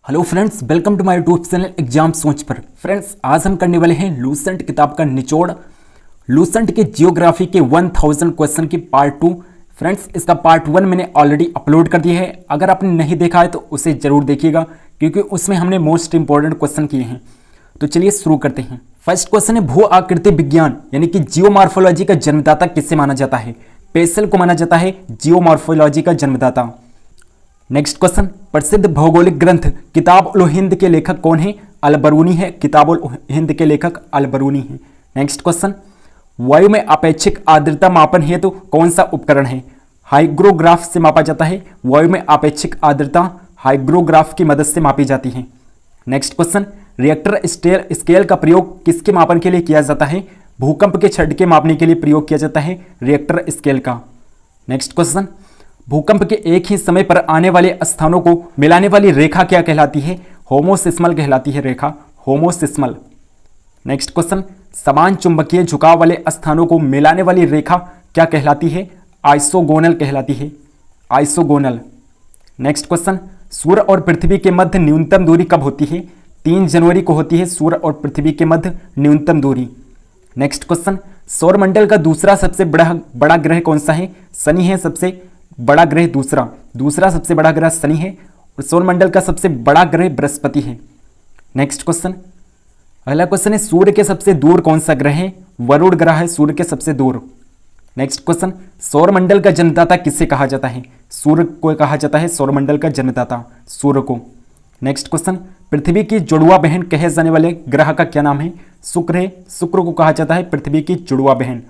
Hello friends, welcome to my YouTube channel exam सोच पर। Friends, आज हम करने वाले हैं लूसेंट किताब का निचोड़, लूसेंट के जियोग्राफी के 1000 क्वेश्चन की पार्ट 2। फ्रेंड्स, इसका पार्ट 1 मैंने ऑलरेडी अपलोड कर दिया है। अगर आपने नहीं देखा है तो उसे जरूर देखिएगा, क्योंकि उसमें हमने मोस्ट इंपॉर्टेंट क्वेश्चन किए हैं। तो चलिए शुरू करते हैं। फर्स्ट क्वेश्चन है, भू आकृति विज्ञान यानी कि जियोमॉर्फोलॉजी का जन्मदाता किसे माना जाता है? पेसेल को माना जाता है जियोमॉर्फोलॉजी का जन्मदाता। नेक्स्ट क्वेश्चन, प्रसिद्ध भौगोलिक ग्रंथ किताब उल हिंद के लेखक कौन है? अल-बरूनी है। किताब उल हिंद के लेखक अल-बरूनी है। नेक्स्ट क्वेश्चन, वायु में अपेक्षिक आर्द्रता मापन हेतु कौन सा उपकरण है? हाइग्रोग्राफ से मापा जाता है। वायु में अपेक्षिक आर्द्रता हाइग्रोग्राफ की मदद से मापी जाती है। नेक्स्ट क्वेश्चन, रिएक्टर स्केल का प्रयोग किसके मापन के लिए किया जाता है? भूकंप के झटके मापने के लिए प्रयोग किया जाता है रिएक्टर स्केल का। नेक्स्ट क्वेश्चन, भूकंप के एक ही समय पर आने वाले स्थानों को मिलाने वाली रेखा क्या कहलाती है? होमोसिस्मल कहलाती है रेखा, होमोसिस्मल। नेक्स्ट क्वेश्चन, समान चुंबकीय झुकाव वाले स्थानों को मिलाने वाली रेखा क्या कहलाती है? आइसोगोनल कहलाती है, आइसोगोनल। नेक्स्ट क्वेश्चन, सूर्य और पृथ्वी के मध्य न्यूनतम दूरी कब होती है? 3 जनवरी को होती है सूर्य और पृथ्वी के मध्य न्यूनतम दूरी। नेक्स्ट क्वेश्चन, सौरमंडल का दूसरा सबसे बड़ा ग्रह कौन सा है? शनि है सबसे बड़ा ग्रह। दूसरा सबसे बड़ा ग्रह शनि है और सौरमंडल का सबसे बड़ा ग्रह बृहस्पति है। नेक्स्ट क्वेश्चन, अगला क्वेश्चन है, सूर्य के सबसे दूर कौन सा ग्रह है? वरुण ग्रह है सूर्य के सबसे दूर। नेक्स्ट क्वेश्चन, सौरमंडल का जन्मदाता किसे कहा जाता है? सूर्य को कहा जाता है सौरमंडल का जन्मदाता, सूर्य को। नेक्स्ट क्वेश्चन, पृथ्वी की जुड़वा बहन कहे जाने वाले ग्रह का क्या नाम है? शुक्र है, शुक्र को कहा जाता है पृथ्वी की जुड़वा बहन।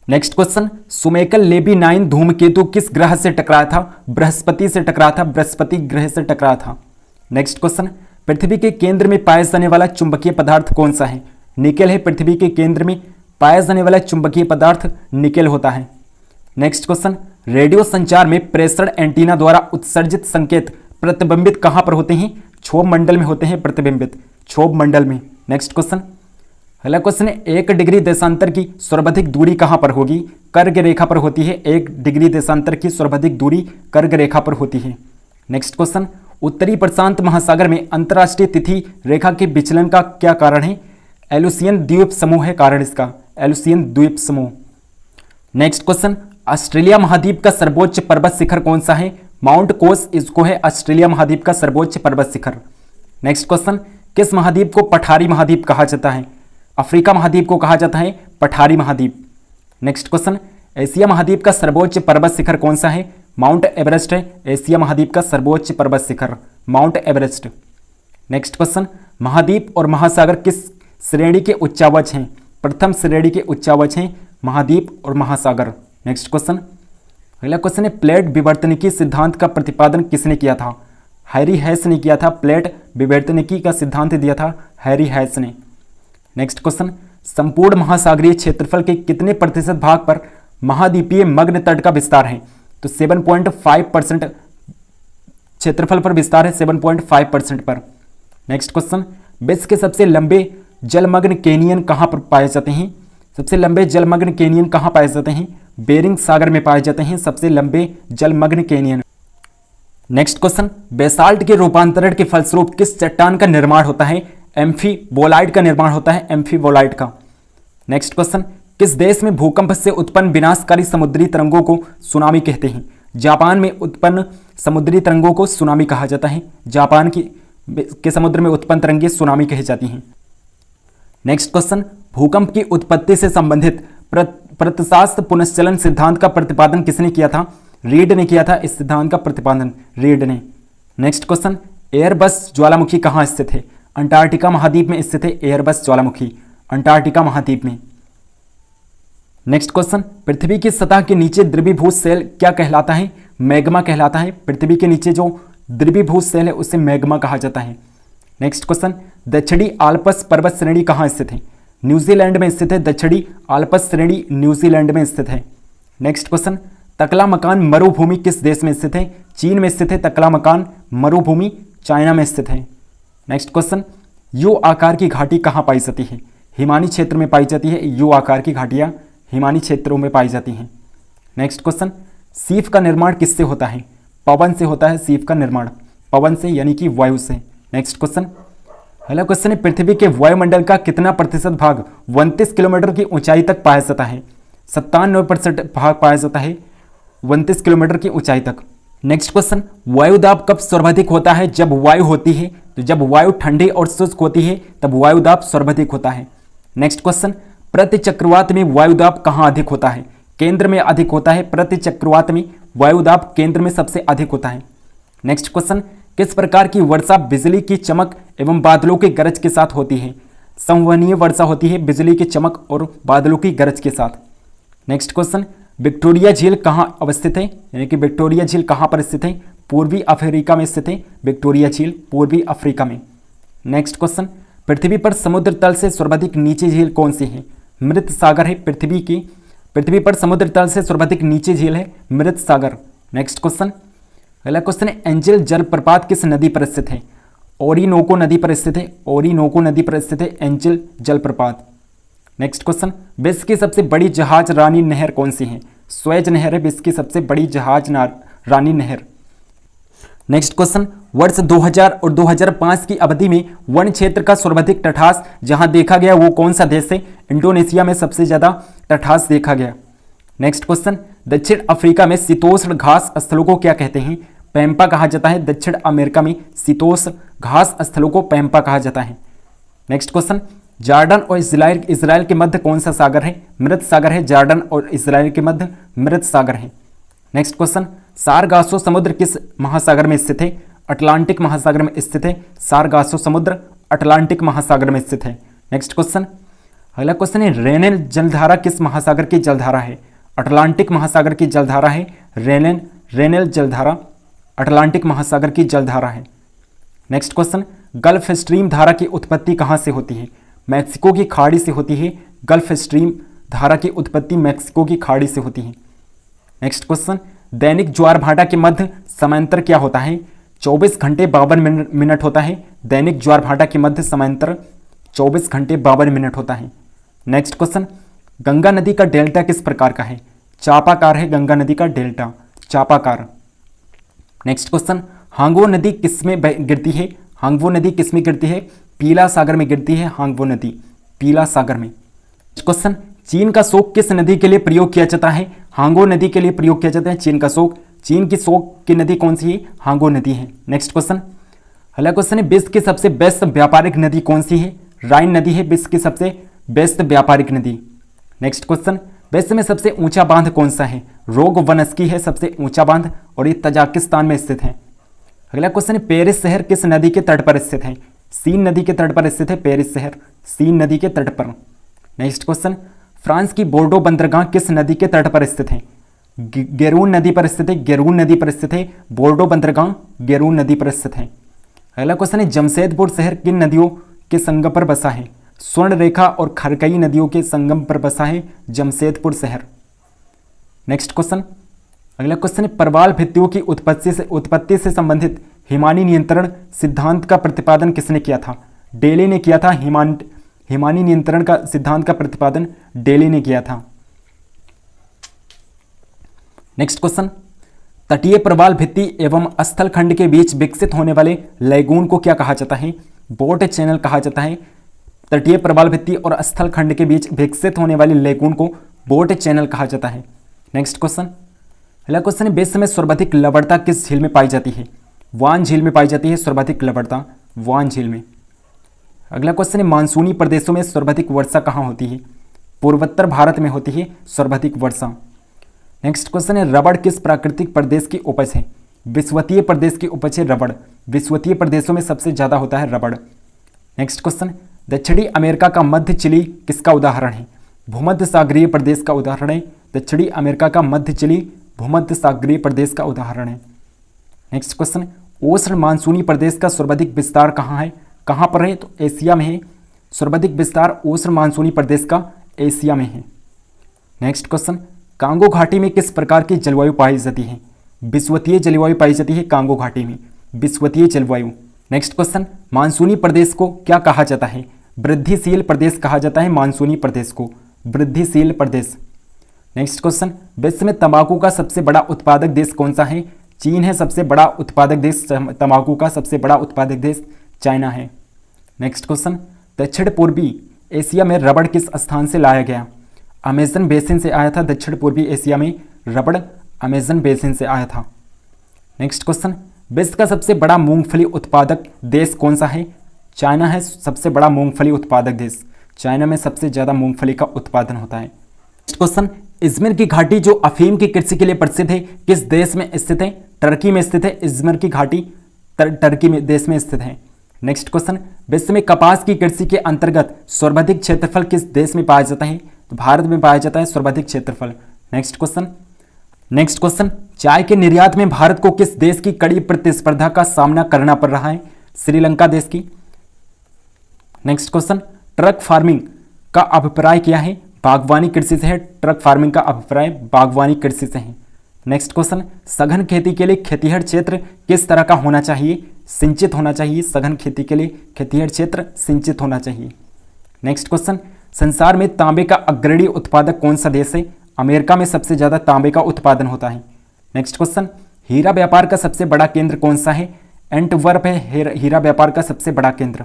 नेक्स्ट क्वेश्चन, सुमेकल लेबी 9 धूमकेतु किस ग्रह से टकराया था? बृहस्पति से टकराया था, बृहस्पति ग्रह से टकराया था। नेक्स्ट क्वेश्चन, पृथ्वी के केंद्र में पाया जाने वाला चुंबकीय पदार्थ कौन सा है? निकेल है। पृथ्वी के केंद्र में पाया जाने वाला चुंबकीय पदार्थ निकेल होता है। नेक्स्ट क्वेश्चन, रेडियो संचार में प्रेषण एंटीना द्वारा उत्सर्जित संकेत प्रतिबिंबित कहां पर होते हैं? क्षोभ मंडल में होते हैं प्रतिबिंबित, क्षोभ मंडल में। नेक्स्ट क्वेश्चन, अगला क्वेश्चन है, 1 डिग्री देशांतर की सर्वाधिक दूरी कहां पर होगी? कर्क रेखा पर होती है। 1 डिग्री देशांतर की सर्वाधिक दूरी कर्क रेखा पर होती है। नेक्स्ट क्वेश्चन, उत्तरी प्रशांत महासागर में अंतर्राष्ट्रीय तिथि रेखा के विचलन का क्या कारण है? एलुसियन द्वीप समूह है कारण इसका, एलुसियन द्वीप समूह। नेक्स्ट क्वेश्चन, ऑस्ट्रेलिया महाद्वीप का सर्वोच्च पर्वत शिखर कौन सा है? माउंट कोस इसको है ऑस्ट्रेलिया महाद्वीप का सर्वोच्च पर्वत शिखर। नेक्स्ट क्वेश्चन, किस महाद्वीप को पठारी महाद्वीप कहा जाता है? अफ्रीका महाद्वीप को कहा जाता है पठारी महाद्वीप। नेक्स्ट क्वेश्चन, एशिया महाद्वीप का सर्वोच्च पर्वत शिखर कौन सा है? माउंट एवरेस्ट है एशिया महाद्वीप का सर्वोच्च पर्वत शिखर, माउंट एवरेस्ट। नेक्स्ट क्वेश्चन, महाद्वीप और महासागर किस श्रेणी के उच्चावच हैं? प्रथम श्रेणी के उच्चावच हैं महाद्वीप और महासागर। नेक्स्ट क्वेश्चन, अगला क्वेश्चन है, प्लेट विवर्तनिकी सिद्धांत का प्रतिपादन किसने किया था? हैरी हैस ने किया था। प्लेट विवर्तनिकी का सिद्धांत दिया था हैरी हैस ने। नेक्स्ट क्वेश्चन, संपूर्ण महासागरीय क्षेत्रफल के कितने प्रतिशत भाग पर महाद्वीपीय मग्न तट का विस्तार है? तो 7.5% क्षेत्रफल पर विस्तार है, 7.5% पर। नेक्स्ट क्वेश्चन, विश्व के सबसे लंबे जलमग्न कैनियन कहां पर पाए जाते हैं? सबसे लंबे जलमग्न कैनियन कहां पाए जाते हैं? बेरिंग सागर में पाए जाते हैं सबसे लंबे जलमग्न कैनियन। नेक्स्ट क्वेश्चन, बेसाल्ट के रूपांतरण के फलस्वरूप किस चट्टान का निर्माण होता है? एम्फीबोलाइट का निर्माण होता है, एम्फीबोलाइट का। नेक्स्ट क्वेश्चन, किस देश में भूकंप से उत्पन्न विनाशकारी समुद्री तरंगों को सुनामी कहते हैं? जापान में उत्पन्न समुद्री तरंगों को सुनामी कहा जाता है। जापान के समुद्र में उत्पन्न तरंगें सुनामी कही जाती हैं। नेक्स्ट क्वेश्चन, भूकंप की उत्पत्ति से संबंधित प्रत्यशास्त्र पुनश्चलन सिद्धांत का प्रतिपादन किसने किया था? रीड ने किया था इस सिद्धांत का प्रतिपादन, रीड ने। नेक्स्ट क्वेश्चन, एयरबस ज्वालामुखी कहाँ स्थित है? अंटार्कटिका महाद्वीप में स्थित है एयरबस ज्वालामुखी, अंटार्कटिका महाद्वीप में। नेक्स्ट क्वेश्चन, पृथ्वी की सतह के नीचे द्रवीभूत सेल क्या कहलाता है? मैग्मा कहलाता है। पृथ्वी के नीचे जो द्रवीभूत सेल है उसे मैग्मा कहा जाता है। नेक्स्ट क्वेश्चन, दक्षिणी आल्प्स पर्वत श्रेणी कहाँ स्थित है? न्यूजीलैंड में स्थित है। दक्षिणी आल्प्स श्रेणी न्यूजीलैंड में स्थित है। नेक्स्ट क्वेश्चन, तकलामकान मरुभूमि किस देश में स्थित है? चीन में स्थित है तकलामकान मरुभूमि, चाइना में स्थित है। नेक्स्ट क्वेश्चन, यू आकार की घाटी कहाँ पाई जाती है? हिमानी क्षेत्र में पाई जाती है। यू आकार की घाटियाँ हिमानी क्षेत्रों में पाई जाती हैं। नेक्स्ट क्वेश्चन, सीप का निर्माण किससे होता है? पवन से होता है सीप का निर्माण, पवन से यानी कि वायु से। नेक्स्ट क्वेश्चन, अगला क्वेश्चन है पृथ्वी के वायुमंडल का कितना प्रतिशत भाग 29 किलोमीटर की ऊंचाई तक पाया जाता है? 97% भाग पाया जाता है 29 किलोमीटर की ऊंचाई तक। नेक्स्ट क्वेश्चन, वायुदाब कब सर्वाधिक होता है? जब वायु होती है, तो जब वायु ठंडी और शुष्क होती है तब वायुदाब सर्वाधिक होता है। नेक्स्ट क्वेश्चन, प्रति चक्रवात में वायुदाब कहाँ अधिक होता है? केंद्र में अधिक होता है। प्रति चक्रवात में वायुदाब केंद्र में सबसे अधिक होता है। नेक्स्ट क्वेश्चन, किस प्रकार की वर्षा बिजली की चमक एवं बादलों की गरज के साथ होती है? संवहनीय वर्षा होती है बिजली की चमक और बादलों की गरज के साथ। नेक्स्ट क्वेश्चन, विक्टोरिया झील कहाँ अवस्थित है? यानी कि विक्टोरिया झील कहाँ पर स्थित है? पूर्वी अफ्रीका में स्थित है विक्टोरिया झील, पूर्वी अफ्रीका में। नेक्स्ट क्वेश्चन, पृथ्वी पर समुद्र तल से सर्वाधिक नीचे झील कौन सी है? मृत सागर है पृथ्वी पर समुद्र तल से सर्वाधिक नीचे झील है मृत सागर। नेक्स्ट क्वेश्चन, अगला क्वेश्चन है एंजल जलप्रपात किस नदी पर स्थित है? ओरिनोको नदी पर स्थित है। ओरिनोको नदी पर स्थित है एंजल जलप्रपात। नेक्स्ट क्वेश्चन, विश्व की सबसे बड़ी जहाज रानी नहर कौन सी है? स्वेज नहर है विश्व की सबसे बड़ी जहाज रानी नहर। नेक्स्ट क्वेश्चन, वर्ष 2000 और 2005 की अवधि में वन क्षेत्र का सर्वाधिक तटहास जहां देखा गया वो कौन सा देश है? इंडोनेशिया में सबसे ज्यादा तटहास देखा गया। नेक्स्ट क्वेश्चन, दक्षिण अफ्रीका में शीतोष्ण घास स्थलों को क्या कहते हैं? पैम्पा कहा जाता है। दक्षिण अमेरिका में शीतोष्ण घास स्थलों को पैम्पा कहा जाता है। नेक्स्ट क्वेश्चन, जॉर्डन और इजराइल के मध्य कौन सा सागर है? मृत सागर है। जॉर्डन और इजराइल के मध्य मृत सागर है। नेक्स्ट क्वेश्चन, सारगासो समुद्र किस महासागर में स्थित है? अटलांटिक महासागर में स्थित है। सारगासो समुद्र अटलांटिक महासागर में स्थित है। नेक्स्ट क्वेश्चन, अगला क्वेश्चन है रेनेल जलधारा किस महासागर की जलधारा है? अटलांटिक महासागर की जलधारा है। रेनेल जलधारा अटलांटिक महासागर की जलधारा है। नेक्स्ट क्वेश्चन, गल्फ स्ट्रीम धारा की उत्पत्ति कहाँ से होती है? मैक्सिको की खाड़ी से होती है। गल्फ स्ट्रीम धारा की उत्पत्ति मैक्सिको की खाड़ी से होती है। नेक्स्ट क्वेश्चन, दैनिक ज्वार भाटा के मध्य समांतर क्या होता है? 24 घंटे 52 मिनट होता है। दैनिक ज्वार भाटा के मध्य समांतर 24 घंटे 52 मिनट होता है। नेक्स्ट क्वेश्चन, गंगा नदी का डेल्टा किस प्रकार का है? चापाकार है गंगा नदी का डेल्टा, चापाकार। नेक्स्ट क्वेश्चन, हांगवो नदी किसमें गिरती है? हांगवो नदी किसमें गिरती है? पीला सागर में गिरती है हांगवो नदी, पीला सागर में। नेक्स्ट क्वेश्चन, चीन का शोक किस नदी के लिए प्रयोग किया जाता है? हांगो नदी के लिए प्रयोग किया जाता है चीन का शोक। चीन की शोक की नदी कौन सी है? हांगो नदी है। नेक्स्ट क्वेश्चन, अगला क्वेश्चन है विश्व की सबसे व्यस्त व्यापारिक नदी कौन सी है? राइन नदी है विश्व की सबसे व्यस्त व्यापारिक नदी। नेक्स्ट क्वेश्चन, विश्व में सबसे ऊंचा बांध कौन सा है? रोगवनस्की है सबसे ऊंचा बांध और ये तजाकिस्तान में स्थित है। अगला क्वेश्चन है पेरिस शहर किस नदी के तट पर स्थित है? सीन नदी के तट पर स्थित है पेरिस शहर, सीन नदी के तट पर। नेक्स्ट क्वेश्चन, फ्रांस की बोर्डो बंदरगाह किस नदी के तट पर स्थित है? गेरून नदी पर स्थित है, गेरून नदी पर स्थित है बोर्डो बंदरगाह, गेरून नदी पर स्थित है। अगला क्वेश्चन है जमशेदपुर शहर किन नदियों के संगम पर बसा है? स्वर्ण रेखा और खरकई नदियों के संगम पर बसा है जमशेदपुर शहर। नेक्स्ट क्वेश्चन, अगला क्वेश्चन है प्रवाल भित्तियों की उत्पत्ति से संबंधित हिमानी नियंत्रण सिद्धांत का प्रतिपादन किसने किया था? डेले ने किया था। हिमानी नियंत्रण का सिद्धांत का प्रतिपादन डेले ने किया था। नेक्स्ट क्वेश्चन, तटीय प्रवाल भित्ति एवं स्थल खंड के बीच विकसित होने वाले लैगून को क्या कहा जाता है? बोट चैनल कहा जाता है। तटीय प्रवाल भित्ति और स्थल खंड के बीच विकसित होने वाले लैगून को बोट चैनल कहा जाता है। नेक्स्ट क्वेश्चन, अगला क्वेश्चन है विश्व में सर्वाधिक लवणता किस झील में पाई जाती है? वान झील में पाई जाती है सर्वाधिक लवणता, वान झील में। अगला क्वेश्चन है मानसूनी प्रदेशों में सर्वाधिक वर्षा कहाँ होती है? पूर्वोत्तर भारत में होती है सर्वाधिक वर्षा। नेक्स्ट क्वेश्चन है रबड़ किस प्राकृतिक प्रदेश की उपज है? विषुवतीय प्रदेश की उपज है रबड़, विषुवतीय प्रदेशों में सबसे ज्यादा होता है रबड़। नेक्स्ट क्वेश्चन, दक्षिणी अमेरिका का मध्य चिली किसका उदाहरण है? भूमध्य सागरीय प्रदेश का उदाहरण है। दक्षिणी अमेरिका का मध्य चिली भूमध्य सागरीय प्रदेश का उदाहरण है। नेक्स्ट क्वेश्चन, उष्ण मानसूनी प्रदेश का सर्वाधिक विस्तार कहाँ है? कहाँ पर है? तो एशिया में है। सर्वाधिक विस्तार उष्ण मानसूनी प्रदेश का एशिया में है। नेक्स्ट क्वेश्चन, कांगो घाटी में किस प्रकार की जलवायु पाई जाती है? विषुवतीय जलवायु पाई जाती है कांगो घाटी में, विषुवतीय जलवायु। नेक्स्ट क्वेश्चन, मानसूनी प्रदेश को क्या कहा जाता है? वृद्धिशील प्रदेश कहा जाता है मानसूनी प्रदेश को, वृद्धिशील प्रदेश। नेक्स्ट क्वेश्चन, विश्व में तंबाकू का सबसे बड़ा उत्पादक देश कौन सा है? चीन है सबसे बड़ा उत्पादक देश, तंबाकू का सबसे बड़ा उत्पादक देश चाइना है। नेक्स्ट क्वेश्चन, दक्षिण पूर्वी एशिया में रबड़ किस स्थान से लाया गया? अमेजन बेसिन से आया था। दक्षिण पूर्वी एशिया में रबड़ अमेजन बेसिन से आया था। नेक्स्ट क्वेश्चन, विश्व का सबसे बड़ा मूंगफली उत्पादक देश कौन सा है? चाइना है सबसे बड़ा मूंगफली उत्पादक देश। चाइना में सबसे ज़्यादा मूंगफली का उत्पादन होता है। नेक्स्ट क्वेश्चन, इज़मिर की घाटी जो अफीम की कृषि के लिए प्रसिद्ध है किस देश में स्थित है? टर्की में स्थित है। इज़मिर की घाटी टर्की में देश में स्थित है। नेक्स्ट क्वेश्चन, विश्व में कपास की कृषि के अंतर्गत सर्वाधिक क्षेत्रफल किस देश में पाया जाता है? तो भारत में पाया जाता है सर्वाधिक क्षेत्रफल। नेक्स्ट क्वेश्चन, चाय के निर्यात में भारत को किस देश की कड़ी प्रतिस्पर्धा का सामना करना पड़ रहा है? श्रीलंका देश की। नेक्स्ट क्वेश्चन, ट्रक फार्मिंग का अभिप्राय क्या है? बागवानी कृषि से है। ट्रक फार्मिंग का अभिप्राय बागवानी कृषि से है। नेक्स्ट क्वेश्चन, सघन खेती के लिए खेतिहर क्षेत्र किस तरह का होना चाहिए? सिंचित होना चाहिए। सघन खेती के लिए खेतिहर क्षेत्र सिंचित होना चाहिए। नेक्स्ट क्वेश्चन, संसार में तांबे का अग्रणी उत्पादक कौन सा देश है? अमेरिका में सबसे ज्यादा तांबे का उत्पादन होता है। नेक्स्ट क्वेश्चन, हीरा व्यापार का सबसे बड़ा केंद्र कौन सा है? एंटवर्प है हीरा व्यापार का सबसे बड़ा केंद्र।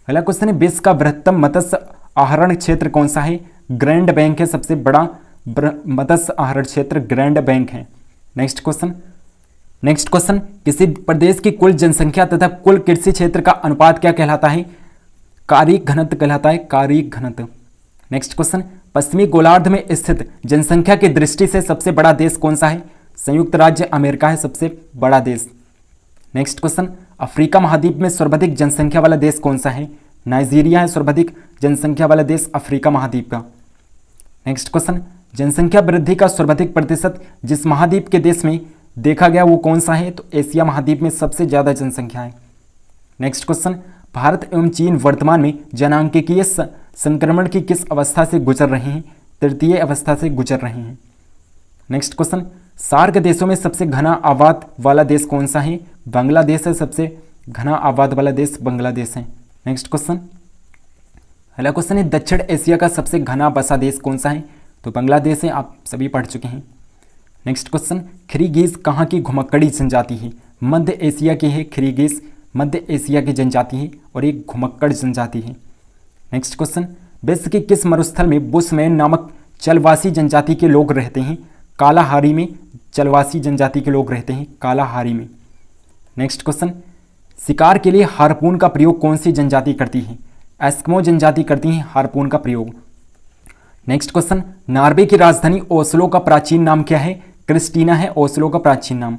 अगला क्वेश्चन है, विश्व का बृहत्तम मत्स्य आहरण क्षेत्र कौन सा है? ग्रैंड बैंक है सबसे बड़ा मत्स्य आहरण क्षेत्र ग्रैंड बैंक है। नेक्स्ट क्वेश्चन, किसी प्रदेश की कुल जनसंख्या तथा कुल कृषि क्षेत्र का अनुपात क्या कहलाता है? कारिक घनत्व कहलाता है। कारिक घनत्व। नेक्स्ट क्वेश्चन, पश्चिमी गोलार्ध में स्थित जनसंख्या की दृष्टि से सबसे बड़ा देश कौन सा है? संयुक्त राज्य अमेरिका है सबसे बड़ा देश। नेक्स्ट क्वेश्चन, अफ्रीका महाद्वीप में सर्वाधिक जनसंख्या वाला देश कौन सा है? नाइजीरिया है सर्वाधिक जनसंख्या वाला देश अफ्रीका महाद्वीप का। नेक्स्ट क्वेश्चन, जनसंख्या वृद्धि का सर्वाधिक प्रतिशत जिस महाद्वीप के देश में देखा गया वो कौन सा है? तो एशिया महाद्वीप में सबसे ज्यादा जनसंख्या है। नेक्स्ट क्वेश्चन, भारत एवं चीन वर्तमान में जनांकीय संक्रमण की किस अवस्था से गुजर रहे हैं? तृतीय अवस्था से गुजर रहे हैं। नेक्स्ट क्वेश्चन, सार्क देशों में सबसे घना आबाद वाला देश कौन सा है? बांग्लादेश है सबसे घना आबाद वाला देश बांग्लादेश है। नेक्स्ट क्वेश्चन, अगला क्वेश्चन है, दक्षिण एशिया का सबसे घना बसा देश कौन सा है? तो बांग्लादेश है, आप सभी पढ़ चुके हैं। नेक्स्ट क्वेश्चन, खिरिगीज कहाँ की घुमक्कड़ी जनजाति है? मध्य एशिया की है। खिरिगीज मध्य एशिया की जनजाति है और एक घुमक्कड़ जनजाति है। नेक्स्ट क्वेश्चन, विश्व के किस मरुस्थल में बुशमैन नामक चलवासी जनजाति के लोग रहते हैं? कालाहारी में चलवासी जनजाति के लोग रहते हैं कालाहारी में। नेक्स्ट क्वेश्चन, शिकार के लिए हार्पून का प्रयोग कौन सी जनजाति करती है? एस्किमो जनजाति करती है हार्पून का प्रयोग। नेक्स्ट क्वेश्चन, नॉर्वे की राजधानी ओस्लो का प्राचीन नाम क्या है? क्रिस्टीना है ओस्लो का प्राचीन नाम।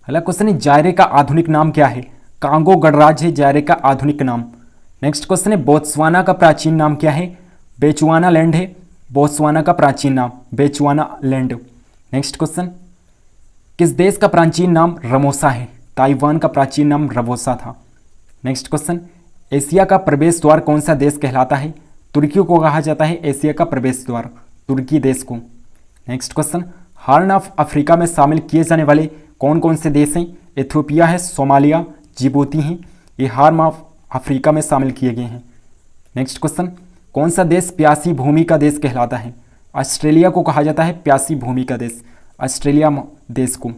अगला क्वेश्चन है, जायरे का आधुनिक नाम क्या है? कांगो गणराज्य है जायरे का आधुनिक नाम। नेक्स्ट क्वेश्चन है, बोत्सवाना का प्राचीन नाम क्या है? बेचुआना लैंड है बोत्सवाना का प्राचीन नाम बेचुआना लैंड। नेक्स्ट क्वेश्चन, किस देश का प्राचीन नाम रमोसा है? ताइवान का प्राचीन नाम रमोसा था। नेक्स्ट क्वेश्चन, एशिया का प्रवेश द्वार कौन सा देश कहलाता है? तुर्की को कहा जाता है एशिया का प्रवेश द्वार, तुर्की देश को। Next question, horn of Africa में शामिल किए जाने वाले कौन कौन से देश हैं? इथियोपिया है, सोमालिया, जिबूती हैं, ये हॉर्न ऑफ अफ्रीका में शामिल किए गए हैं। नेक्स्ट क्वेश्चन, कौन सा देश प्यासी भूमि का देश कहलाता है? ऑस्ट्रेलिया को कहा जाता है प्यासी भूमि का देश, ऑस्ट्रेलिया देश को।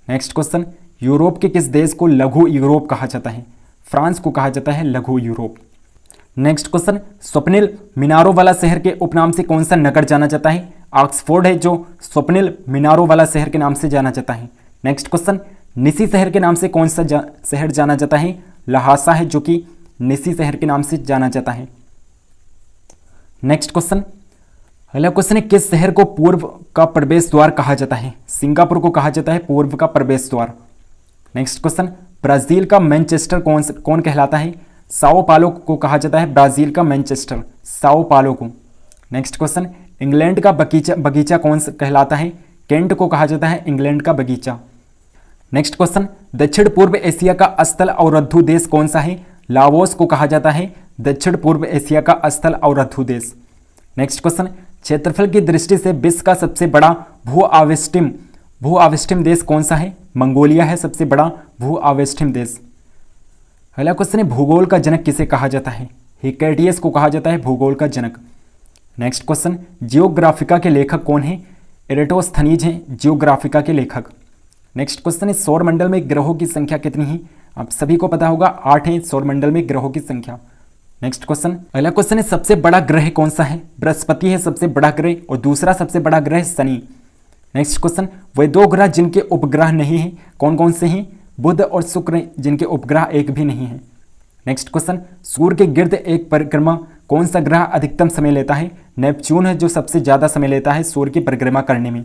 नेक्स्ट क्वेश्चन, यूरोप के किस देश को लघु यूरोप कहा जाता है? फ्रांस को कहा जाता है लघु यूरोप। नेक्स्ट क्वेश्चन, स्वप्निल मीनारों वाला शहर के उपनाम से कौन सा नगर जाना जाता है? ऑक्सफोर्ड है जो स्वप्निल मीनारों वाला शहर के नाम से जाना जाता है। नेक्स्ट क्वेश्चन, निसी शहर के नाम से कौन सा शहर जाना जाता है? लहासा है जो कि निसी शहर के नाम से जाना जाता है। नेक्स्ट क्वेश्चन, अगला क्वेश्चन है, किस शहर को पूर्व का प्रवेश द्वार कहा जाता है? सिंगापुर को कहा जाता है पूर्व का प्रवेश द्वार। नेक्स्ट क्वेश्चन, ब्राजील का मैनचेस्टर कौन कहलाता है? साओ पालो को कहा जाता है ब्राजील का मैनचेस्टर, साओ पालो को। नेक्स्ट क्वेश्चन, इंग्लैंड का बगीचा कौन कहलाता है? केंट को कहा जाता है इंग्लैंड का बगीचा। नेक्स्ट क्वेश्चन, दक्षिण पूर्व एशिया का स्थल अवरोधु देश कौन सा है? लाओस को कहा जाता है दक्षिण पूर्व एशिया का स्थल अवरोधु देश। नेक्स्ट क्वेश्चन, क्षेत्रफल की दृष्टि से विश्व का सबसे बड़ा भू आविष्टिम देश कौन सा है? मंगोलिया है सबसे बड़ा भू आविष्टिम देश। अगला क्वेश्चन है, भूगोल का जनक किसे कहा जाता है? हिकैटियस को कहा जाता है भूगोल का जनक। नेक्स्ट क्वेश्चन, जियोग्राफिका के लेखक कौन है? एरेटोस्थनीज हैं जियोग्राफिका के लेखक। नेक्स्ट क्वेश्चन है, सौरमंडल में ग्रहों की संख्या कितनी है? आप सभी को पता होगा 8 है सौरमंडल में ग्रहों की संख्या। नेक्स्ट क्वेश्चन, अगला क्वेश्चन है सबसे बड़ा ग्रह कौन सा है? बृहस्पति है सबसे बड़ा ग्रह और दूसरा सबसे बड़ा ग्रह शनि। नेक्स्ट क्वेश्चन, वे दो ग्रह जिनके उपग्रह नहीं है कौन कौन से हैं? बुध और शुक्र जिनके उपग्रह एक भी नहीं है। नेक्स्ट क्वेश्चन, सूर्य के गिर्द एक परिक्रमा कौन सा ग्रह अधिकतम समय लेता है? नेपच्यून है जो सबसे ज्यादा समय लेता है सूर्य की परिक्रमा करने में।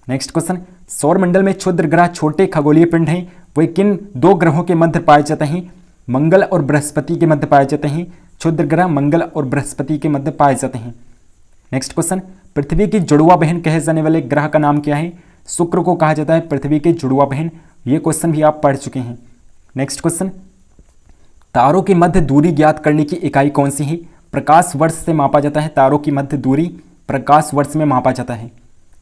नेक्स्ट क्वेश्चन, सौरमंडल में क्षुद्र ग्रह छोटे खगोलीय पिंड हैं, वे किन दो ग्रहों के मध्य पाए जाते हैं? मंगल और बृहस्पति के मध्य पाए जाते हैं। क्षुद्र ग्रह मंगल और बृहस्पति के मध्य पाए जाते हैं। नेक्स्ट क्वेश्चन, पृथ्वी की जुड़वा बहन कहे जाने वाले ग्रह का नाम क्या है? शुक्र को कहा जाता है पृथ्वी की जुड़वा बहन। ये क्वेश्चन भी आप पढ़ चुके हैं। नेक्स्ट क्वेश्चन, तारों की मध्य दूरी ज्ञात करने की इकाई कौन सी है? प्रकाश वर्ष से मापा जाता है। तारों की मध्य दूरी प्रकाश वर्ष में मापा जाता है।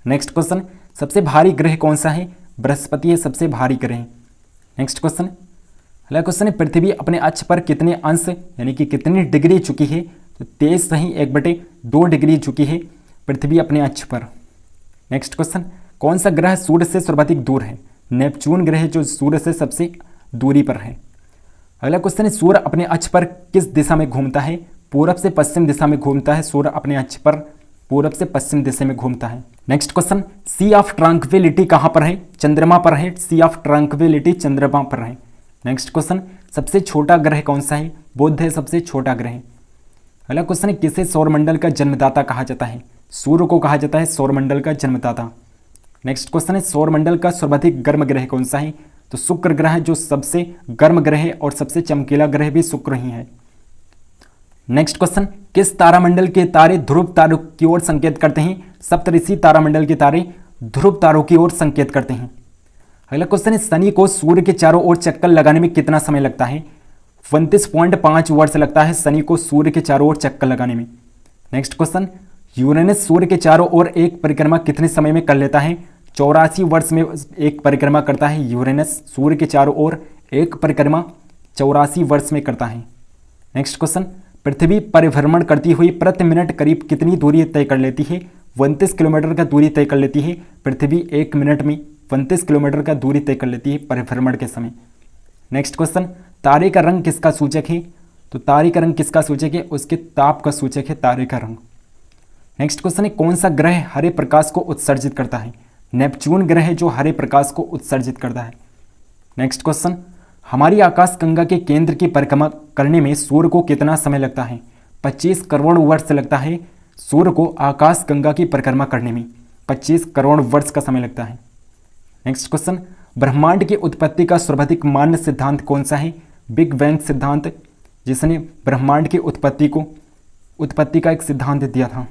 नेक्स्ट क्वेश्चन, सबसे भारी ग्रह कौन सा है? बृहस्पति है सबसे भारी ग्रह। नेक्स्ट क्वेश्चन, अगला क्वेश्चन है पृथ्वी अपने अक्ष पर कितने अंश यानी कि कितनी डिग्री झुकी है? तो 23.1/2 डिग्री झुकी है पृथ्वी अपने अक्ष पर। नेक्स्ट क्वेश्चन, कौन सा ग्रह सूर्य से सर्वाधिक दूर है? नेपच्यून ग्रह जो सूर्य से सबसे दूरी पर है। अगला क्वेश्चन है सूर्य अपने अक्ष पर किस दिशा में घूमता है? पूरब से पश्चिम दिशा में घूमता है। सूर्य अपने अक्ष पर पूरब से पश्चिम दिशा में घूमता है। Next question, sea of tranquility कहां पर है? चंद्रमा पर है। सी ऑफ ट्रैंक्विलिटी चंद्रमा पर है। नेक्स्ट क्वेश्चन, सबसे छोटा ग्रह कौन सा है? बुध है सबसे छोटा ग्रह। अगला क्वेश्चन है किसे सौरमंडल का जन्मदाता कहा जाता है? सूर्य को कहा जाता है सौरमंडल का जन्मदाता। नेक्स्ट क्वेश्चन है सौरमंडल का सर्वाधिक गर्म ग्रह कौन सा है? तो शुक्र ग्रह जो सबसे गर्म ग्रह है और सबसे चमकीला ग्रह भी शुक्र ही है। नेक्स्ट क्वेश्चन, किस तारामंडल के तारे ध्रुव तारों की ओर संकेत करते हैं? सप्तऋषि तारामंडल के तारे ध्रुव तारों की ओर संकेत करते हैं। अगला क्वेश्चन है शनि को सूर्य के चारों ओर चक्कर लगाने में कितना समय लगता है? 29.5 वर्ष लगता है शनि को सूर्य के चारों ओर चक्कर लगाने में। नेक्स्ट क्वेश्चन, यूरेनस सूर्य के चारों ओर एक परिक्रमा कितने समय में कर लेता है? 84 वर्ष में एक परिक्रमा करता है यूरेनस सूर्य के चारों ओर एक परिक्रमा 84 वर्ष में करता है। नेक्स्ट क्वेश्चन, पृथ्वी परिभ्रमण करती हुई प्रति मिनट करीब कितनी दूरी तय कर लेती है? 29 किलोमीटर का दूरी तय कर लेती है पृथ्वी। 1 मिनट में 29 किलोमीटर का दूरी तय कर लेती है परिभ्रमण के समय। नेक्स्ट क्वेश्चन, तारे का रंग किसका सूचक है? तो तारे का रंग किसका सूचक है? उसके ताप का सूचक है तारे का रंग। नेक्स्ट क्वेश्चन है कौन सा ग्रह हरे प्रकाश को उत्सर्जित करता है? नेपच्यून ग्रह है जो हरे प्रकाश को उत्सर्जित करता है। नेक्स्ट क्वेश्चन, हमारी आकाशगंगा के केंद्र की परिक्रमा करने में सूर्य को कितना समय लगता है? 25 करोड़ वर्ष लगता है सूर्य को आकाशगंगा की परिक्रमा करने में 25 करोड़ वर्ष का समय लगता है। नेक्स्ट क्वेश्चन, ब्रह्मांड की उत्पत्ति का सर्वाधिक मान्य सिद्धांत कौन सा है? बिग बैंग सिद्धांत, जिसने ब्रह्मांड की उत्पत्ति का एक सिद्धांत दिया था।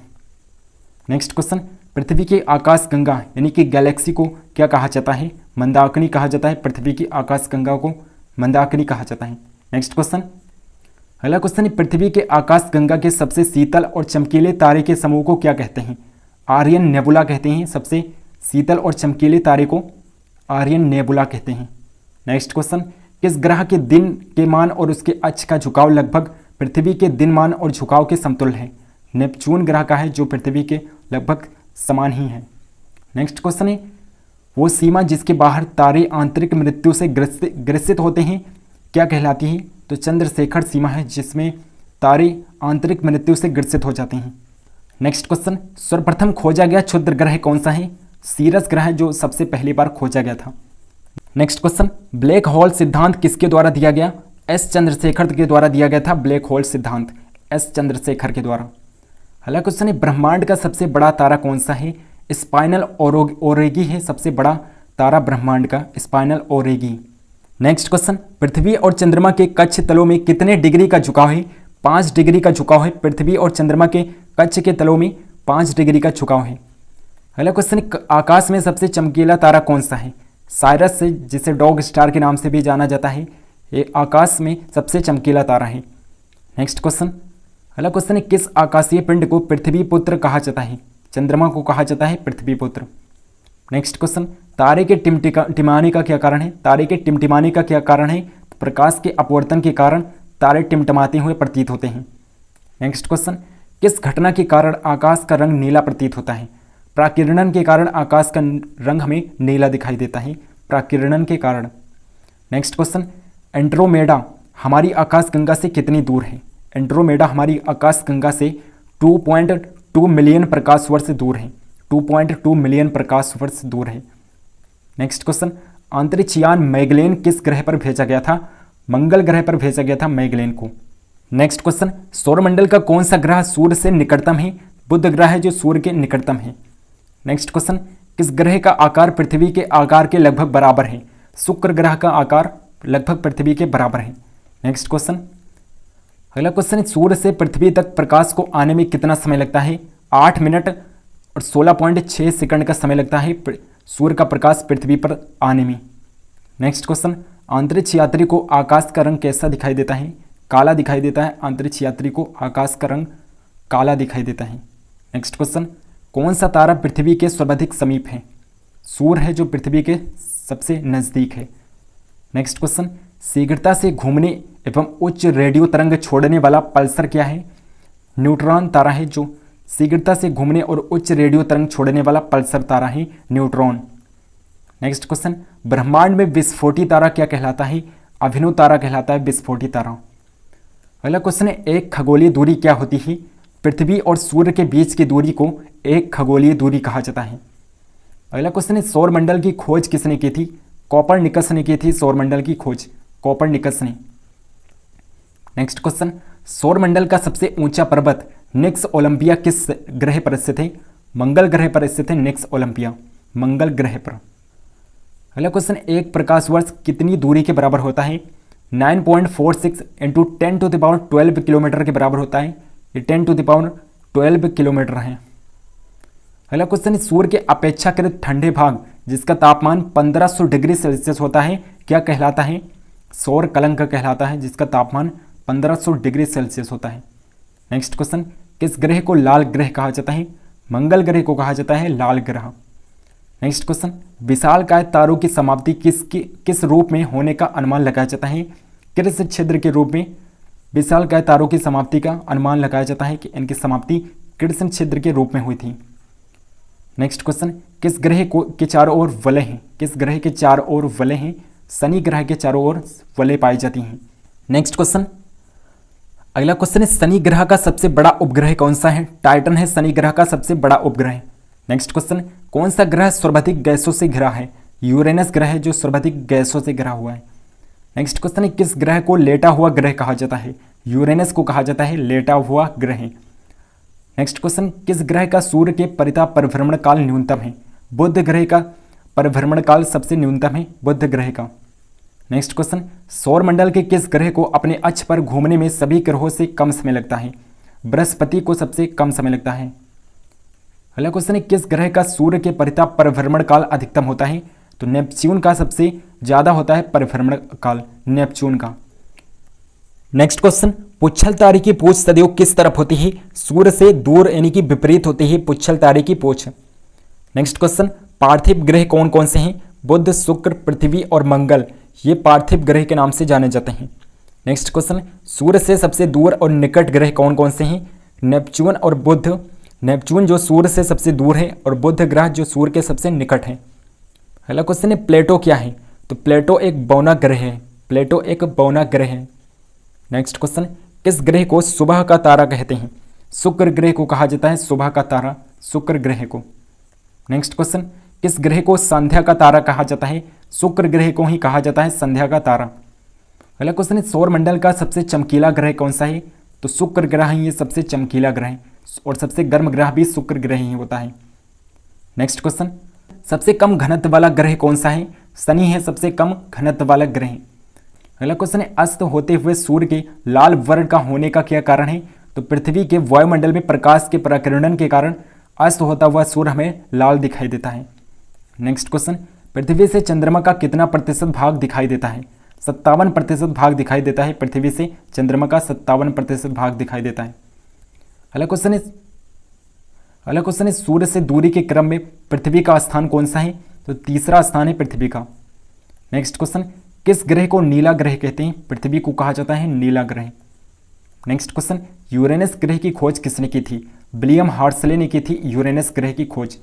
नेक्स्ट क्वेश्चन, पृथ्वी की आकाशगंगा यानी कि गैलेक्सी को क्या कहा जाता है? मंदाकिनी कहा जाता है। पृथ्वी की आकाशगंगा को मंदाकिनी कहा जाता है। नेक्स्ट क्वेश्चन, अगला क्वेश्चन है पृथ्वी के आकाशगंगा के सबसे शीतल और चमकीले तारे के समूह को क्या कहते हैं? आर्यन नेबुला कहते हैं। सबसे शीतल और चमकीले तारे को आर्यन नेबुला कहते हैं। नेक्स्ट क्वेश्चन, किस ग्रह के दिन के मान और उसके अक्ष का झुकाव लगभग पृथ्वी के दिन मान और झुकाव के समतुल्य है? नेपच्यून ग्रह का है जो पृथ्वी के लगभग समान ही है। नेक्स्ट क्वेश्चन है वो सीमा जिसके बाहर तारे आंतरिक मृत्यु से ग्रसित होते हैं क्या कहलाती है? तो चंद्रशेखर सीमा है जिसमें तारे आंतरिक मृत्यु से ग्रसित हो जाते हैं। नेक्स्ट क्वेश्चन, सर्वप्रथम खोजा गया क्षुद्र ग्रह कौन सा है? सीरस ग्रह जो सबसे पहली बार खोजा गया था। नेक्स्ट क्वेश्चन, ब्लैक होल सिद्धांत किसके द्वारा दिया गया? एस चंद्रशेखर के द्वारा दिया गया था ब्लैक होल सिद्धांत, एस चंद्रशेखर के द्वारा। अगला क्वेश्चन है ब्रह्मांड का सबसे बड़ा तारा कौन सा है? स्पाइनल ओरेगी है सबसे बड़ा तारा ब्रह्मांड का, स्पाइनल ओरेगी। नेक्स्ट क्वेश्चन, पृथ्वी और चंद्रमा के कक्ष तलों में कितने डिग्री का झुकाव है? 5 डिग्री का झुकाव है। पृथ्वी और चंद्रमा के कक्ष के तलों में 5 डिग्री का झुकाव है। अगला क्वेश्चन, आकाश में सबसे चमकीला तारा कौन सा है? साइरस से, जिसे डॉग स्टार के नाम से भी जाना जाता है, ये आकाश में सबसे चमकीला तारा है। नेक्स्ट क्वेश्चन, अगला क्वेश्चन है किस आकाशीय पिंड को पृथ्वी पुत्र कहा जाता है? चंद्रमा को कहा जाता है पृथ्वी पुत्र। नेक्स्ट क्वेश्चन, तारे के टिमटिमाने का क्या कारण है? तारे के टिमटिमाने का क्या कारण है? तो प्रकाश के अपवर्तन के कारण तारे टिमटिमाते हुए प्रतीत होते हैं। नेक्स्ट क्वेश्चन, किस घटना के कारण आकाश का रंग नीला प्रतीत होता है? प्राकिरणन के कारण आकाश का रंग हमें नीला दिखाई देता है, प्राकिरणन के कारण। नेक्स्ट क्वेश्चन, एंड्रोमेडा हमारी आकाशगंगा से कितनी दूर है? एंड्रोमेडा हमारी आकाशगंगा से 2.2 मिलियन प्रकाश वर्ष दूर है। 2.2 मिलियन प्रकाश वर्ष दूर है। नेक्स्ट क्वेश्चन, अंतरिक्ष यान मैगेलन किस ग्रह पर भेजा गया था? मंगल ग्रह पर भेजा गया था मैगेलन को। नेक्स्ट क्वेश्चन, सौरमंडल का कौन सा ग्रह सूर्य से निकटतम है? बुध ग्रह है जो सूर्य के निकटतम है। नेक्स्ट क्वेश्चन, किस ग्रह का आकार पृथ्वी के आकार के लगभग बराबर है? शुक्र ग्रह का आकार लगभग पृथ्वी के बराबर है। नेक्स्ट क्वेश्चन, अगला क्वेश्चन, सूर्य से पृथ्वी तक प्रकाश को आने में कितना समय लगता है? 8 मिनट और 16.6 सेकंड का समय लगता है सूर्य का प्रकाश पृथ्वी पर आने में। नेक्स्ट क्वेश्चन, अंतरिक्ष यात्री को आकाश का रंग कैसा दिखाई देता है? काला दिखाई देता है। अंतरिक्ष यात्री को आकाश का रंग काला दिखाई देता है। नेक्स्ट क्वेश्चन, कौन सा तारा पृथ्वी के सर्वाधिक समीप है? सूर्य है जो पृथ्वी के सबसे नज़दीक है। नेक्स्ट क्वेश्चन, शीघ्रता से घूमने एवं उच्च रेडियो तरंग छोड़ने वाला पल्सर क्या है? न्यूट्रॉन तारा है जो शीघ्रता से घूमने और उच्च रेडियो तरंग छोड़ने वाला पल्सर तारा है न्यूट्रॉन। नेक्स्ट क्वेश्चन, ब्रह्मांड में विस्फोटी तारा क्या कहलाता है? अभिनव तारा कहलाता है विस्फोटी तारा। अगला क्वेश्चन है, एक खगोलीय दूरी क्या होती है? पृथ्वी और सूर्य के बीच की दूरी को एक खगोलीय दूरी कहा जाता है। अगला क्वेश्चन है, सौरमंडल की खोज किसने की थी? कोपरनिकस ने की थी सौरमंडल की खोज, कोपरनिकस ने। नेक्स्ट क्वेश्चन, सौरमंडल का सबसे ऊंचा पर्वत निक्स ओलंपिया किस ग्रह पर स्थित है? मंगल ग्रह पर स्थित है निक्स ओलंपिया, मंगल ग्रह पर। अगला क्वेश्चन, एक प्रकाश वर्ष कितनी दूरी के बराबर होता है? 9.46 इंटू 10⁻12 किलोमीटर के बराबर होता है। ये 10⁻12 किलोमीटर है। अगला क्वेश्चन, सूर्य के अपेक्षाकृत ठंडे भाग जिसका तापमान 1500 डिग्री सेल्सियस होता है क्या कहलाता है? सौर कलंक कहलाता है जिसका तापमान 1500 डिग्री सेल्सियस होता है। नेक्स्ट क्वेश्चन, किस ग्रह को लाल ग्रह कहा जाता है? मंगल ग्रह को कहा जाता है लाल ग्रह। नेक्स्ट क्वेश्चन, विशालकाय तारों की समाप्ति किस रूप में होने का अनुमान लगाया जाता है? कृष्ण छिद्र के रूप में विशालकाय तारों की समाप्ति का अनुमान लगाया जाता है कि इनकी समाप्ति कृष्ण छिद्र के रूप में हुई थी। नेक्स्ट क्वेश्चन, किस ग्रह के चारों ओर वलय हैं? किस ग्रह के चारों ओर वलय हैं? शनि ग्रह के चारों ओर वलय पाई जाती हैं। नेक्स्ट क्वेश्चन, अगला क्वेश्चन है, शनि ग्रह का सबसे बड़ा उपग्रह कौन सा है? टाइटन है शनि ग्रह का सबसे बड़ा उपग्रह। नेक्स्ट क्वेश्चन, कौन सा ग्रह सर्वाधिक गैसों से घिरा है? यूरेनस ग्रह है जो सर्वाधिक गैसों से घिरा हुआ है। नेक्स्ट क्वेश्चन है, किस ग्रह को लेटा हुआ ग्रह कहा जाता है? यूरेनस को कहा जाता है लेटा हुआ ग्रह। नेक्स्ट क्वेश्चन, किस ग्रह का सूर्य के परिता परिभ्रमण काल न्यूनतम है? बुध ग्रह का परिभ्रमण काल सबसे न्यूनतम है बुध ग्रह का। नेक्स्ट क्वेश्चन, सौरमंडल के किस ग्रह को अपने अक्ष पर घूमने में सभी ग्रहों से कम समय लगता है? बृहस्पति को सबसे कम समय लगता है। अगला क्वेश्चन है, किस ग्रह का सूर्य के परिता परिभ्रमण काल अधिकतम होता है? तो नेपच्यून का सबसे ज्यादा होता है परिभ्रमण काल, नेपच्यून का। नेक्स्ट क्वेश्चन, पुच्छल तारे की पूछ सदैव किस तरफ होती है? सूर्य से दूर यानी कि विपरीत होती है पुच्छल तारे की पूछ। नेक्स्ट क्वेश्चन, पार्थिव ग्रह कौन कौन से हैं? बुध, शुक्र, पृथ्वी और मंगल, ये पार्थिव ग्रह के नाम से जाने जाते हैं। नेक्स्ट क्वेश्चन, सूर्य से सबसे दूर और निकट ग्रह कौन कौन से हैं? नेपच्यून और बुध। नेपच्यून जो सूर्य से सबसे दूर है और बुध ग्रह जो सूर्य के सबसे निकट है। अगला क्वेश्चन है, प्लेटो क्या है? तो प्लेटो एक बौना ग्रह है, प्लेटो एक बौना ग्रह है। नेक्स्ट क्वेश्चन, किस ग्रह को सुबह का तारा कहते हैं? शुक्र ग्रह को कहा जाता है सुबह का तारा, शुक्र ग्रह को। नेक्स्ट क्वेश्चन, किस ग्रह को संध्या का तारा कहा जाता है? शुक्र ग्रह को ही कहा जाता है संध्या का तारा। अगला क्वेश्चन है, सौरमंडल का सबसे चमकीला ग्रह कौन सा है? तो शुक्र ग्रह ही ये सबसे चमकीला ग्रह है और सबसे गर्म ग्रह भी शुक्र ग्रह ही होता है। नेक्स्ट क्वेश्चन, सबसे कम घनत्व वाला ग्रह कौन सा है? शनि है सबसे कम घनत्व वाला ग्रह। अगला क्वेश्चन है, अस्त होते हुए सूर्य के लाल वर्ण का होने का क्या कारण है? तो पृथ्वी के वायुमंडल में प्रकाश के प्रकीर्णन के कारण अस्त होता हुआ सूर्य हमें लाल दिखाई देता है। नेक्स्ट क्वेश्चन, पृथ्वी से चंद्रमा का कितना प्रतिशत भाग दिखाई देता है? 57% भाग दिखाई देता है। पृथ्वी से चंद्रमा का 57% भाग दिखाई देता है। अगला क्वेश्चन है, सूर्य से दूरी के क्रम में पृथ्वी का स्थान कौन सा है? तो तीसरा स्थान है पृथ्वी का। नेक्स्ट क्वेश्चन, किस ग्रह को नीला ग्रह कहते हैं? पृथ्वी को कहा जाता है नीला ग्रह। नेक्स्ट क्वेश्चन, यूरेनस ग्रह की खोज किसने की थी? विलियम हार्सले ने की थी यूरेनस ग्रह की खोज।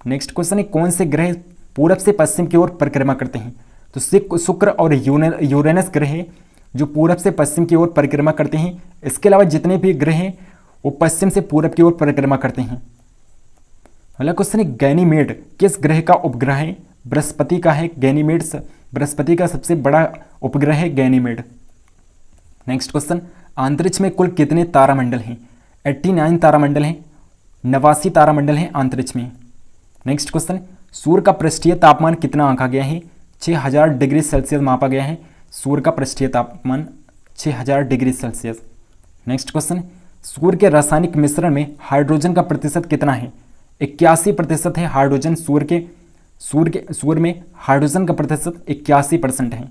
नेक्स्ट क्वेश्चन है, कौन से ग्रह पूरब से पश्चिम की ओर परिक्रमा करते हैं? तो शुक्र और यूरेनस ग्रह है जो पूरब से पश्चिम की ओर परिक्रमा करते हैं। इसके अलावा जितने भी ग्रह हैं वो पश्चिम से पूरब की ओर परिक्रमा करते हैं। अगला क्वेश्चन है गैनीमेड किस ग्रह का उपग्रह है? बृहस्पति का है गैनीमेड। बृहस्पति का सबसे बड़ा उपग्रह है गैनीमेड। नेक्स्ट क्वेश्चन, अंतरिक्ष में कुल कितने तारामंडल हैं? 89 तारामंडल हैं, 89 तारामंडल हैं अंतरिक्ष में। नेक्स्ट क्वेश्चन, सूर्य का पृष्ठीय तापमान कितना आंका गया है? 6000 डिग्री सेल्सियस मापा गया है सूर्य का पृष्ठीय तापमान 6000 डिग्री सेल्सियस। नेक्स्ट क्वेश्चन, सूर्य के रासायनिक मिश्रण में हाइड्रोजन का प्रतिशत कितना है? 81% है हाइड्रोजन। सूर्य में हाइड्रोजन का प्रतिशत 81% है।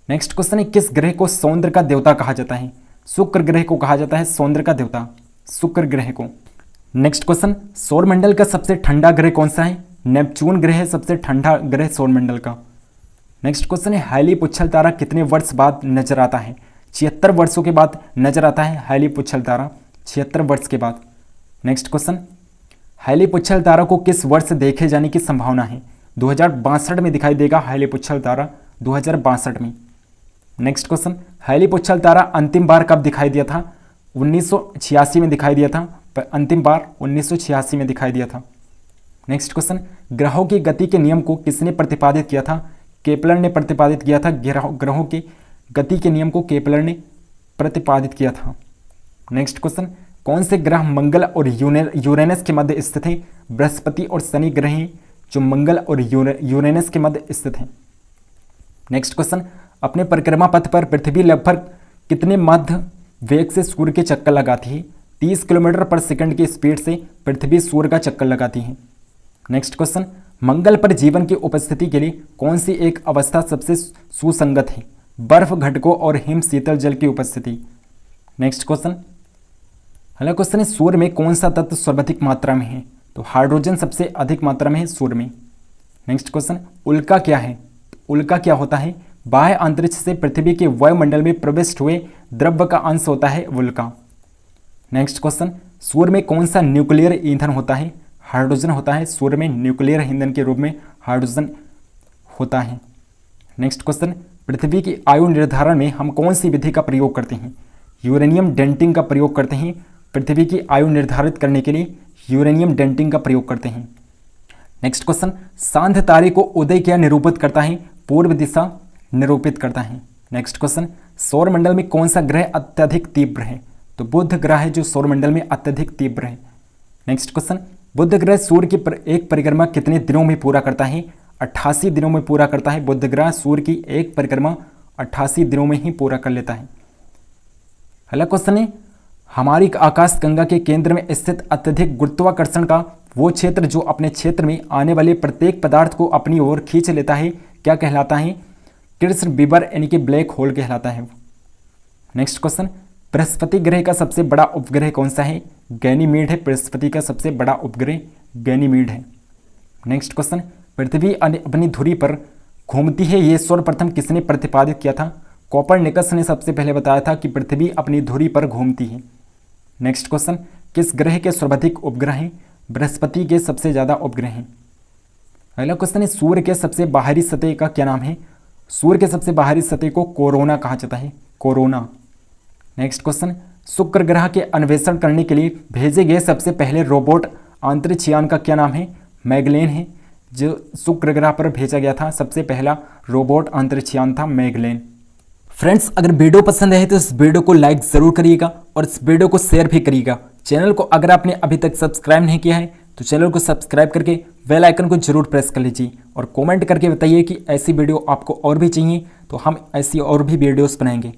नेक्स्ट क्वेश्चन है किस ग्रह को सौंदर्य का देवता कहा जाता है? शुक्र ग्रह को कहा जाता है सौंदर्य का देवता, शुक्र ग्रह को। नेक्स्ट क्वेश्चन, सौरमंडल का सबसे ठंडा ग्रह कौन सा है? नेपच्यून ग्रह है सबसे ठंडा ग्रह सौरमंडल का। नेक्स्ट क्वेश्चन है हाईली पुच्छल तारा कितने वर्ष बाद नजर आता है? 76 वर्षों के बाद नजर आता है हाईली पुच्छल तारा, 76 वर्ष के बाद। नेक्स्ट क्वेश्चन, हाईली पुच्छल तारा को किस वर्ष देखे जाने की संभावना है? 2062 में दिखाई देगा हाईली पुच्छल तारा, 2062 में। नेक्स्ट क्वेश्चन, हाईली पुच्छल तारा अंतिम बार कब दिखाई दिया था? 1986 में दिखाई दिया था, पर अंतिम बार 1986 में दिखाई दिया था। नेक्स्ट क्वेश्चन, ग्रहों की गति के नियम को किसने प्रतिपादित किया था? केपलर ने प्रतिपादित किया था। ग्रहों के गति के नियम को केपलर ने प्रतिपादित किया था। नेक्स्ट क्वेश्चन, कौन से ग्रह मंगल और यूरेनस के मध्य स्थित हैं? बृहस्पति और शनि ग्रह हैं जो मंगल और यूरेनस के मध्य स्थित हैं। नेक्स्ट क्वेश्चन, अपने परिक्रमा पथ पर पृथ्वी लगभग कितने मध्य वेग से सूर्य के चक्कर लगाती है? 30 किलोमीटर पर सेकंड की स्पीड से पृथ्वी सूर्य का चक्कर लगाती है। नेक्स्ट क्वेश्चन, मंगल पर जीवन की उपस्थिति के लिए कौन सी एक अवस्था सबसे सुसंगत है? बर्फ घटकों और हिम शीतल जल की उपस्थिति। नेक्स्ट क्वेश्चन, अगला क्वेश्चन है सूर्य में कौन सा तत्व सर्वाधिक मात्रा में है? तो हाइड्रोजन सबसे अधिक मात्रा में है सूर्य में। नेक्स्ट क्वेश्चन, उल्का क्या है? उल्का क्या होता है? बाह्य अंतरिक्ष से पृथ्वी के वायुमंडल में प्रविष्ट हुए द्रव्य का अंश होता है उल्का। नेक्स्ट क्वेश्चन, सूर्य में कौन सा न्यूक्लियर ईंधन होता है? हाइड्रोजन होता है। सूर्य में न्यूक्लियर ईंधन के रूप में हाइड्रोजन होता है। नेक्स्ट क्वेश्चन, पृथ्वी की आयु निर्धारण में हम कौन सी विधि का प्रयोग करते हैं? यूरेनियम डेंटिंग का प्रयोग करते हैं। पृथ्वी की आयु निर्धारित करने के लिए यूरेनियम डेंटिंग का प्रयोग करते हैं। नेक्स्ट क्वेश्चन, सांध्य तारे को उदय क्या निरूपित करता है? पूर्व दिशा निरूपित करता है। नेक्स्ट क्वेश्चन, सौरमंडल में कौन सा ग्रह अत्यधिक तीव्र है? तो बुध ग्रह है जो सौरमंडल में अत्यधिक तीव्र है। नेक्स्ट क्वेश्चन, बुध ग्रह सूर्य की एक परिक्रमा कितने दिनों में पूरा करता है? 88 दिनों में पूरा करता है। बुध ग्रह सूर्य की एक परिक्रमा 88 दिनों में ही पूरा कर लेता है। अगला क्वेश्चन है हमारी आकाशगंगा के केंद्र में स्थित अत्यधिक गुरुत्वाकर्षण का वो क्षेत्र जो अपने क्षेत्र में आने वाले प्रत्येक पदार्थ को अपनी ओर खींच लेता है क्या कहलाता है? कृष्ण बिबर यानी कि ब्लैक होल कहलाता है। नेक्स्ट क्वेश्चन, बृहस्पति ग्रह का सबसे बड़ा उपग्रह कौन सा है? गैनीमेड है। बृहस्पति का सबसे बड़ा उपग्रह गैनीमेड है। नेक्स्ट क्वेश्चन, पृथ्वी अपनी धुरी पर घूमती है ये सर्वप्रथम किसने प्रतिपादित किया था? कोपरनिकस ने सबसे पहले बताया था कि पृथ्वी अपनी धुरी पर घूमती है। नेक्स्ट क्वेश्चन, किस ग्रह के सर्वाधिक उपग्रह हैं? बृहस्पति के सबसे ज़्यादा उपग्रह हैं। अगला क्वेश्चन है सूर्य के सबसे बाहरी सतह का क्या नाम है? सूर्य के सबसे बाहरी सतह को कोरोना कहा जाता है, कोरोना। नेक्स्ट क्वेश्चन, शुक्र ग्रह के अन्वेषण करने के लिए भेजे गए सबसे पहले रोबोट अंतरिक्ष यान का क्या नाम है? मैगलेन है। जो शुक्र ग्रह पर भेजा गया था सबसे पहला रोबोट अंतरिक्ष यान था मैगलेन। फ्रेंड्स, अगर वीडियो पसंद है तो इस वीडियो को लाइक ज़रूर करिएगा और इस वीडियो को शेयर भी करिएगा। चैनल को अगर आपने अभी तक सब्सक्राइब नहीं किया है तो चैनल को सब्सक्राइब करके बेल आइकन को जरूर प्रेस कर लीजिए और कमेंट करके बताइए कि ऐसी वीडियो आपको और भी चाहिए तो हम ऐसी और भी वीडियोस बनाएंगे।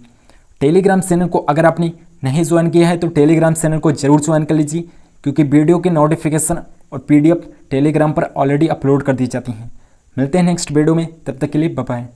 टेलीग्राम चैनल को अगर आपने नहीं ज्वाइन किया है तो टेलीग्राम चैनल को जरूर ज्वाइन कर लीजिए क्योंकि वीडियो के नोटिफिकेशन और PDF टेलीग्राम पर ऑलरेडी अपलोड कर दी जाती हैं। मिलते हैं नेक्स्ट वीडियो में, तब तक के लिए बाय बाय।